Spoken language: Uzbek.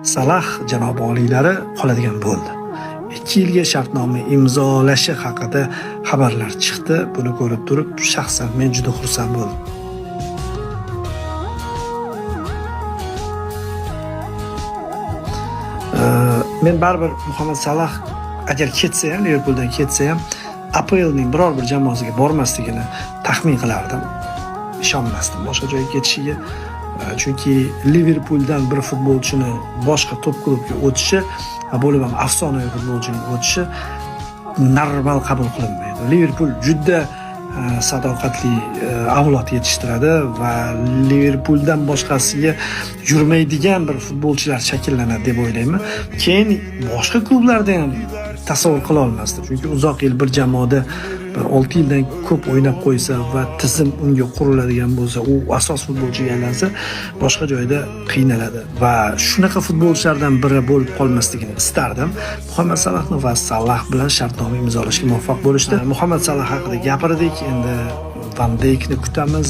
Salah janob oliylari qoladigan bo'ldi. 2 yilga shartnoma imzolashi haqida xabarlar chiqdi. Buni ko'rib turib, shaxsan men juda xursand bo'ldim. Men baribir Muhammad Salah agar ketsa ham, Liverpooldan ketsa ham, APLning biror bir jamoasiga bormasligini taxmin qilardim. Ishonmasdim boshqa joyga ketishiga. Chunki Liverpooldan bir futbolchini boshqa top klubga o'tishi, bo'lib ham afsonaviy futbolchining o'tishi normal qabul qilinmaydi. Liverpool juda sadoqatli avlod yetishtiradi va Liverpooldan boshqasiga yurmaydigan bir futbolchilar shakllanadi deb o'ylayman. Keyin boshqa klublarda ham tasavvur qila olmasdim. Chunki uzoq yil bir jamoada 6 yildan ko'p o'ynab qo'ysa va tizim unga quriladigan bo'lsa, u asos futbolchiga aylansa, boshqa joyda qiynaladi va shunaqa futbolchilardan biri bo'lib qolmasligini istardim. Muhammad Salahni va Salah bilan shartnoma imzolashga muvaffaq bo'lishdi. Muhammad Salah haqida gapirdik, endi Van Dijkni kutamiz.